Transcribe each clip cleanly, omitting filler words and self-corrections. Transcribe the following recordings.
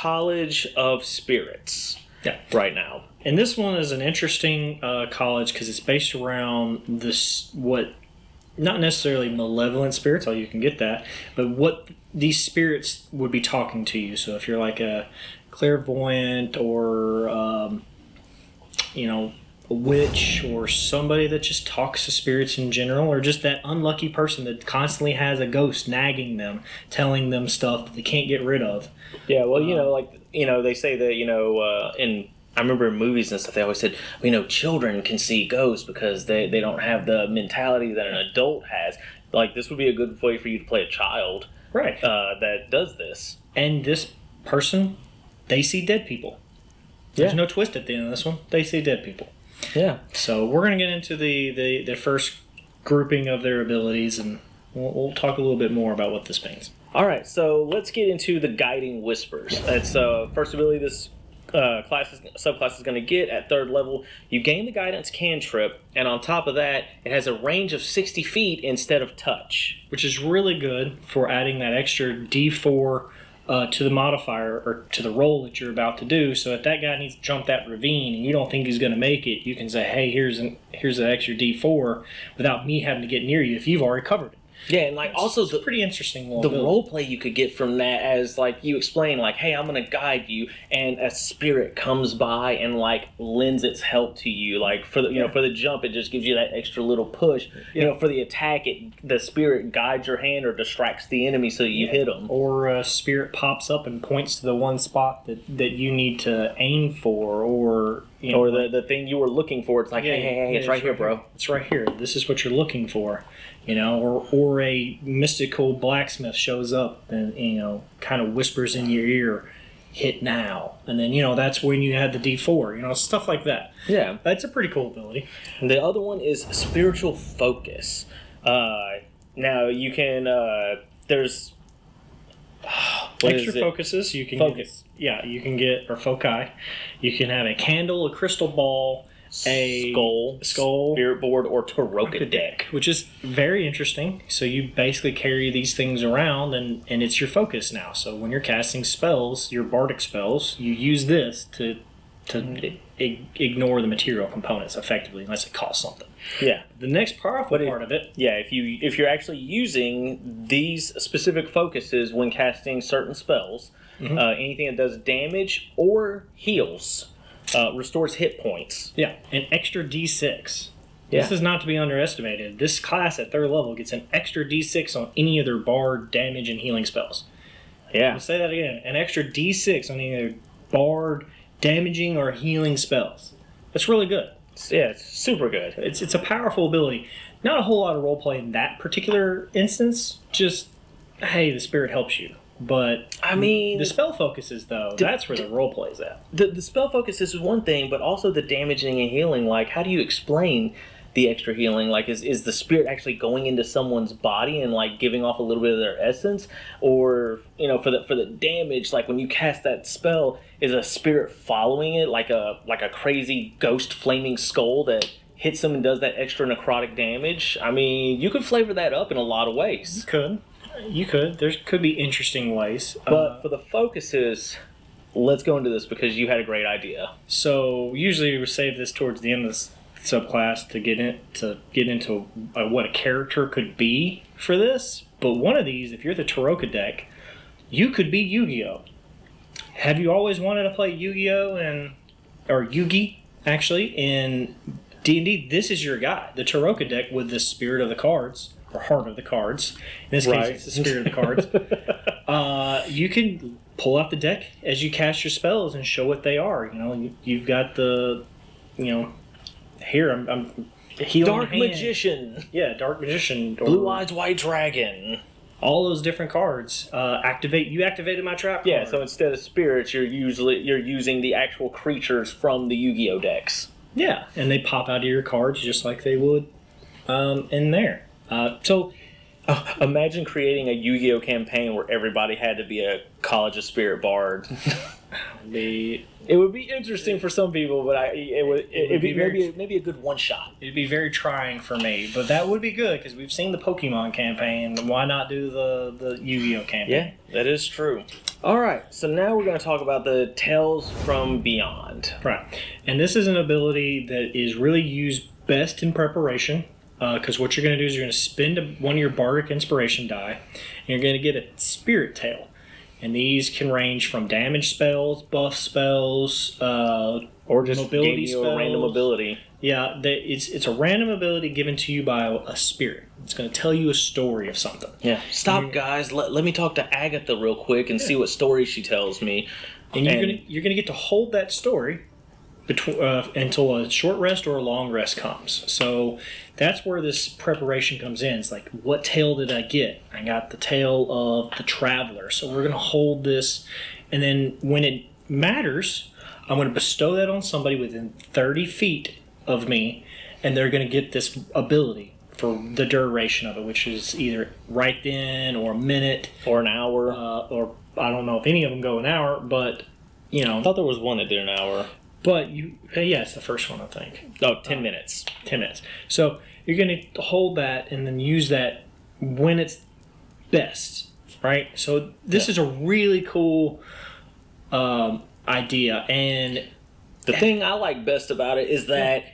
College of Spirits. Yeah. Right now. And this one is an interesting college because it's based around this, what, not necessarily malevolent spirits, although you can get that, but what these spirits would be talking to you. So if you're like a clairvoyant or, a witch or somebody that just talks to spirits in general, or just that unlucky person that constantly has a ghost nagging them, telling them stuff that they can't get rid of. Yeah, well, they say that, I remember in movies and stuff, they always said, children can see ghosts because they don't have the mentality that an adult has. Like, this would be a good way for you to play a child. Right. That does this. And this person, they see dead people. There's no twist at the end of this one. They see dead people. Yeah. So we're going to get into the first grouping of their abilities, and we'll talk a little bit more about what this means. All right, so let's get into the Guiding Whispers. That's first ability this subclass is going to get at 3rd level. You gain the Guidance cantrip, and on top of that, it has a range of 60 feet instead of touch. Which is really good for adding that extra D4 to the modifier, or to the roll that you're about to do. So if that guy needs to jump that ravine and you don't think he's going to make it, you can say, hey, here's an extra D4 without me having to get near you if you've already covered it. Yeah, and also it's pretty interesting. The role play you could get from that, as you explain, hey, I'm going to guide you, and a spirit comes by and lends its help to you. For the jump, it just gives you that extra little push. For the attack, the spirit guides your hand or distracts the enemy so you hit them. Or a spirit pops up and points to the one spot that you need to aim for, or the thing you were looking for. It's hey, it's right here, bro. It's right here. This is what you're looking for. Or a mystical blacksmith shows up and, kind of whispers in your ear, hit now. And then, that's when you had the D4, stuff like that. Yeah. That's a pretty cool ability. And the other one is Spiritual Focus. Now, you can, there's... extra focuses. You can focus. You can get, or foci. You can have a candle, a crystal ball, a skull, spirit board, or Taroka deck, which is very interesting. So you basically carry these things around, and it's your focus now. So when you're casting spells, your bardic spells, you use this to ignore the material components effectively, unless it costs something. Yeah. The next powerful part of it. Yeah, if you're actually using these specific focuses when casting certain spells, anything that does damage or heals. Restores hit points. Yeah, an extra D6. Yeah. This is not to be underestimated. This class at 3rd level gets an extra D6 on any of their bard damage and healing spells. Yeah. I'll say that again. An extra D6 on either bard damaging or healing spells. That's really good. Yeah, it's super good. It's a powerful ability. Not a whole lot of roleplay in that particular instance. Just, hey, the spirit helps you. But the spell focuses, though, that's where the role play is at. The spell focus is one thing, but also the damaging and healing. How do you explain the extra healing? Is the spirit actually going into someone's body and giving off a little bit of their essence, or for the damage, when you cast that spell, is a spirit following it like a crazy ghost flaming skull that hits them and does that extra necrotic damage? You could flavor that up in a lot of ways. You could. There could be interesting ways. But for the focuses, let's go into this because you had a great idea. So usually we save this towards the end of this subclass to get into what a character could be for this. But one of these, if you're the Taroka deck, you could be Yu-Gi-Oh! Have you always wanted to play Yu-Gi-Oh! or Yugi, actually, in D&D? This is your guy. The Taroka deck with the spirit of the cards. Or heart of the cards. In this case, it's the spirit of the cards. You can pull out the deck as you cast your spells and show what they are. You've got the, here I'm healing Dark hand. Magician. Yeah, Dark Magician. Blue Eyes White Dragon. All those different cards. You activated my trap card. Yeah, so instead of spirits, you're using the actual creatures from the Yu-Gi-Oh decks. Yeah, and they pop out of your cards just like they would in there. Imagine creating a Yu-Gi-Oh campaign where everybody had to be a College of Spirit bard. It would be interesting for some people, but it'd be maybe a good one shot. It'd be very trying for me, but that would be good because we've seen the Pokemon campaign. Why not do the Yu-Gi-Oh campaign? Yeah, that is true. All right, so now we're going to talk about the Tales from Beyond. Right. And this is an ability that is really used best in preparation, because what you're going to do is you're going to spend one of your bardic inspiration die, and you're going to get a spirit tail. And these can range from damage spells, buff spells, or just mobility give you spells. a random ability. Yeah, it's a random ability given to you by a spirit. It's going to tell you a story of something. Yeah. Stop, guys. Let me talk to Agatha real quick and see what story she tells me. And you're gonna get to hold that story until a short rest or a long rest comes. So that's where this preparation comes in. It's like, what tale did I get? I got the tale of the traveler. So we're gonna hold this, and then when it matters, I'm gonna bestow that on somebody within 30 feet of me, and they're gonna get this ability for the duration of it, which is either right then or a minute or an hour, or I don't know if any of them go an hour, but I thought there was one that did an hour. But it's the first one, I think. Oh, 10 minutes. 10 minutes. So you're going to hold that and then use that when it's best, right? So this is a really cool idea, and the thing I like best about it is that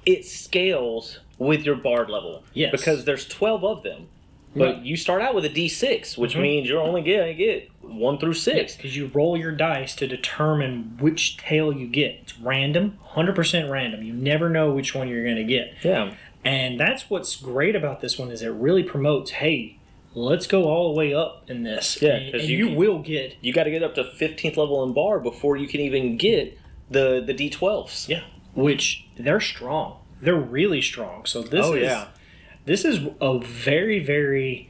it scales with your bard level. Yes. Because there's 12 of them. But you start out with a D6, which means you're only going to get 1 through 6. Because you roll your dice to determine which tail you get. It's random, 100% random. You never know which one you're going to get. Yeah. And that's what's great about this one is it really promotes, hey, let's go all the way up in this. Yeah, and you will get... You got to get up to 15th level in bard before you can even get the D12s. Yeah, which they're strong. They're really strong. So this is a very, very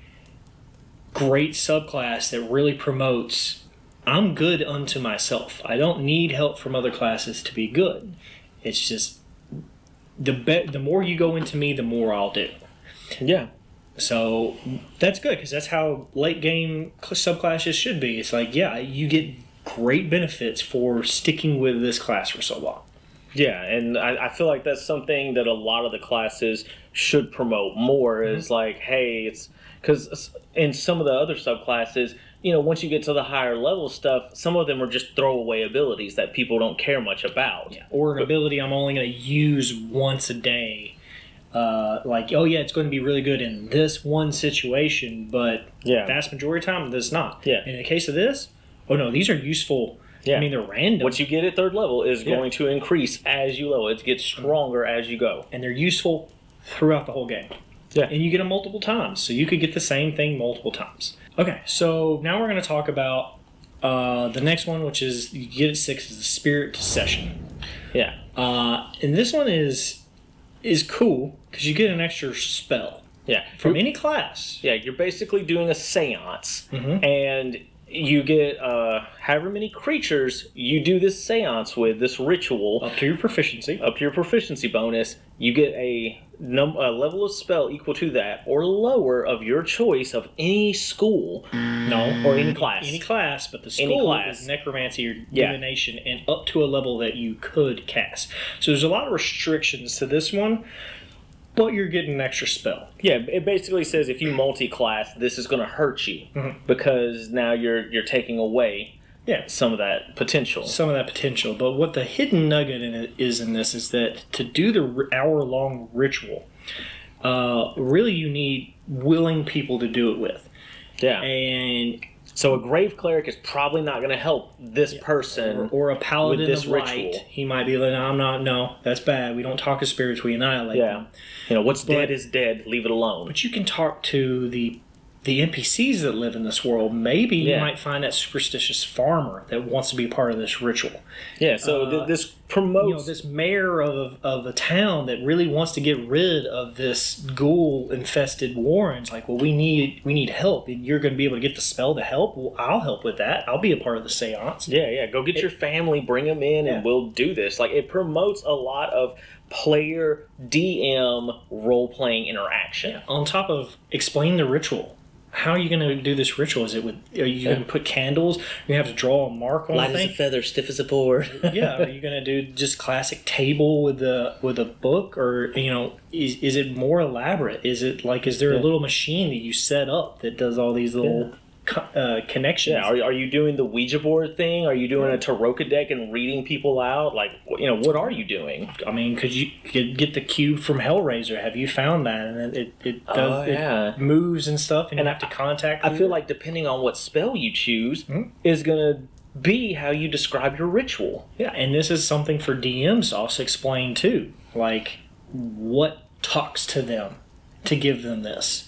great subclass that really promotes, I'm good unto myself. I don't need help from other classes to be good. It's just, the more you go into me, the more I'll do. Yeah. So that's good, because that's how late game subclasses should be. It's like, you get great benefits for sticking with this class for so long. Yeah, and I feel like that's something that a lot of the classes should promote more is like, hey, it's because in some of the other subclasses, once you get to the higher level stuff, some of them are just throwaway abilities that people don't care much about. Yeah. Or an ability I'm only going to use once a day. It's going to be really good in this one situation, but vast majority of the time, it's not. Yeah. In the case of this, these are useful. Yeah. I mean, they're random. What you get at 3rd level is going to increase as you level. It gets stronger as you go. And they're useful throughout the whole game. Yeah. And you get them multiple times. So you could get the same thing multiple times. Okay, so now we're going to talk about the next one, which is you get at 6 is the Spirit Session. Yeah. And this one is cool because you get an extra spell. Yeah. From any class. Yeah, you're basically doing a seance. Mm-hmm. And you get however many creatures you do this seance with, this ritual. Up to your proficiency. Up to your proficiency bonus. You get a level of spell equal to that or lower of your choice of any school. No. Or any class. Any class, but the school is necromancy or divination and up to a level that you could cast. So there's a lot of restrictions to this one. But you're getting an extra spell. Yeah, it basically says if you multi-class, this is going to hurt you because now you're taking away some of that potential. But what the hidden nugget in it is in this is that to do the hour-long ritual, really you need willing people to do it with. Yeah. And so a grave cleric is probably not going to help this person or a paladin with this of light. ritual. He might be like, no, that's bad. We don't talk to spirits, we annihilate them. What's dead is dead. Leave it alone. But you can talk to the NPCs that live in this world. Maybe you might find that superstitious farmer that wants to be part of this ritual. Yeah, so this promotes... this mayor of a town that really wants to get rid of this ghoul-infested warrens. Like, well, we need help, and you're going to be able to get the spell to help? Well, I'll help with that. I'll be a part of the seance. Yeah, go get your family, bring them in, and we'll do this. Like, it promotes a lot of player DM role-playing interaction. Yeah. On top of explain the ritual. How are you going to do this ritual? Are you going to put candles? You have to draw a mark on Light as a feather, stiff as a board. Yeah. Are you going to do just classic table with a book, or is it more elaborate? Is it like is there a little machine that you set up that does all these little connections. Yeah, are you doing the Ouija board thing? Are you doing a Taroka deck and reading people out? Like, what are you doing? I mean, could you get the cube from Hellraiser? Have you found that? And it does it moves and stuff, and you have to contact. I feel like depending on what spell you choose is gonna be how you describe your ritual. Yeah, and this is something for DMs to also explain too. Like, what talks to them to give them this?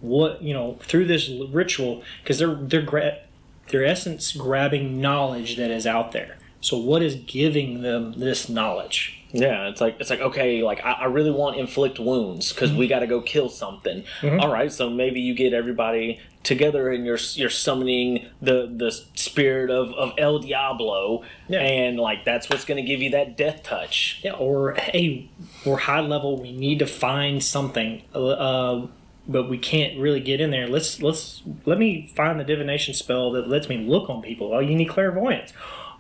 What, through this ritual, because their essence grabbing knowledge that is out there. So what is giving them this knowledge? Yeah, it's like okay, like I really want inflict wounds because we got to go kill something. All right, so maybe you get everybody together and you're summoning the spirit of El Diablo, and like that's what's going to give you that death touch. Yeah, or hey, we're high level. We need to find something, but we can't really get in there. Let me find the divination spell that lets me look on people. Oh, you need clairvoyance.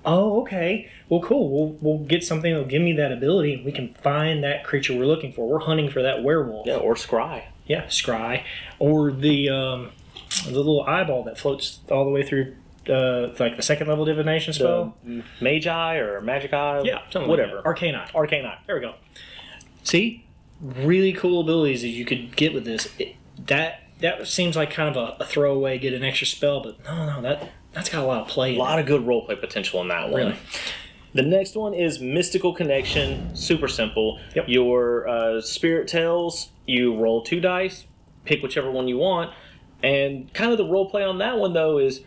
Oh, okay. Well, cool. We'll get something that'll give me that ability, and we can find that creature we're looking for. We're hunting for that werewolf. Yeah, or scry. Yeah, scry. Or the little eyeball that floats all the way through, like the second level divination spell. Magi or Magic Eye? Yeah, something whatever. Like Arcane Eye. Arcane Eye. There we go. See? Really cool abilities that you could get with this. That seems like kind of a throwaway, get an extra spell, but no, that's got a lot of play. A lot of good roleplay potential in that one. Really. The next one is Mystical Connection. Super simple. Yep. Your spirit tells, you roll 2 dice, pick whichever one you want, and kind of the roleplay on that one though is,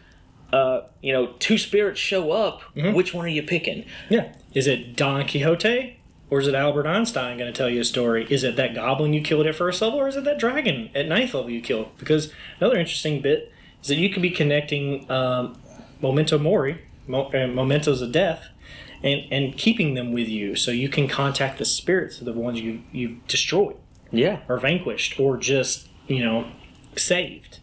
2 spirits show up. Which one are you picking? Yeah. Is it Don Quixote? Or is it Albert Einstein going to tell you a story? Is it that goblin you killed at first level, or is it that dragon at 9th level you killed? Because another interesting bit is that you can be connecting memento mori, mementos of death, and keeping them with you, so you can contact the spirits of the ones you've destroyed, or vanquished, or just saved.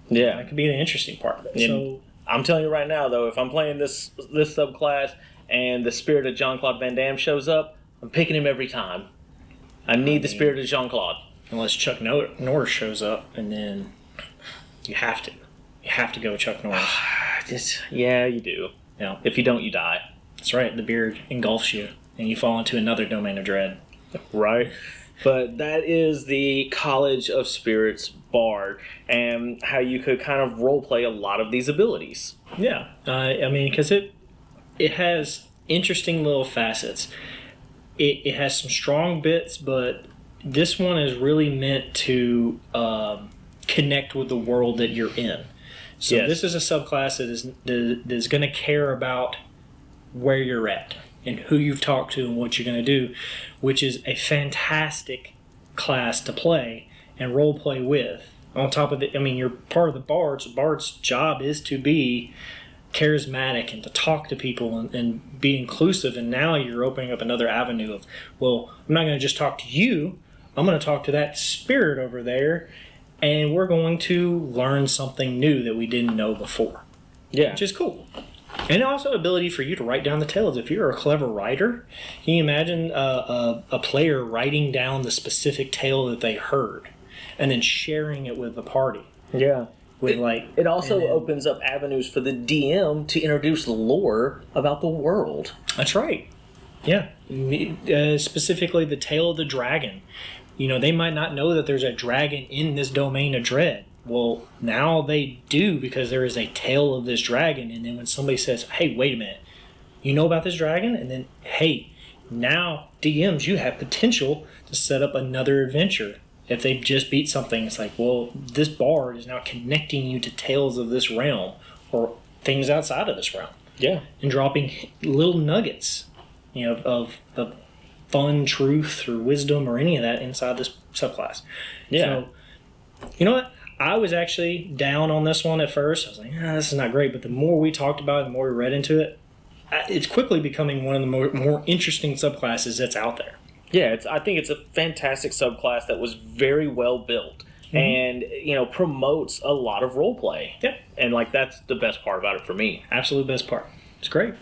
Yeah, that could be the interesting part of it. And so I'm telling you right now, though, if I'm playing this subclass and the spirit of Jean-Claude Van Damme shows up, I'm picking him every time. I need the spirit of Jean-Claude. Unless Chuck Norris shows up, and then you have to go with Chuck Norris. Yeah, you do. Yeah. If you don't, you die. That's right. The beard engulfs you, and you fall into another domain of dread. Right. But that is the College of Spirits Bard, and how you could kind of roleplay a lot of these abilities. Yeah. I mean, because it has interesting little facets. It has some strong bits, but this one is really meant to connect with the world that you're in. So This is a subclass that is going to care about where you're at and who you've talked to and what you're going to do, which is a fantastic class to play and role play with. On top of it, I mean, you're part of the bards. The bard's job is to be charismatic and to talk to people and be inclusive, and now you're opening up another avenue of, well, I'm not going to just talk to you, I'm going to talk to that spirit over there, and we're going to learn something new that we didn't know before. Yeah. Which is cool. And also ability for you to write down the tales. If you're a clever writer, can you imagine a player writing down the specific tale that they heard and then sharing it with the party? Yeah. It also opens up avenues for the DM to introduce lore about the world. That's right. Yeah. Specifically the tale of the dragon. They might not know that there's a dragon in this domain of dread. Well, now they do, because there is a tale of this dragon. And then when somebody says, hey, wait a minute, you know about this dragon? And then, hey, now DMs, you have potential to set up another adventure. If they just beat something, it's like, well, this bard is now connecting you to tales of this realm or things outside of this realm. Yeah. And dropping little nuggets, of fun truth or wisdom or any of that inside this subclass. Yeah. So, you know what? I was actually down on this one at first. I was like, this is not great. But the more we talked about it, the more we read into it, it's quickly becoming one of the more interesting subclasses that's out there. Yeah, I think it's a fantastic subclass that was very well built, and promotes a lot of roleplay. Yep. And that's the best part about it for me. Absolute best part. It's great.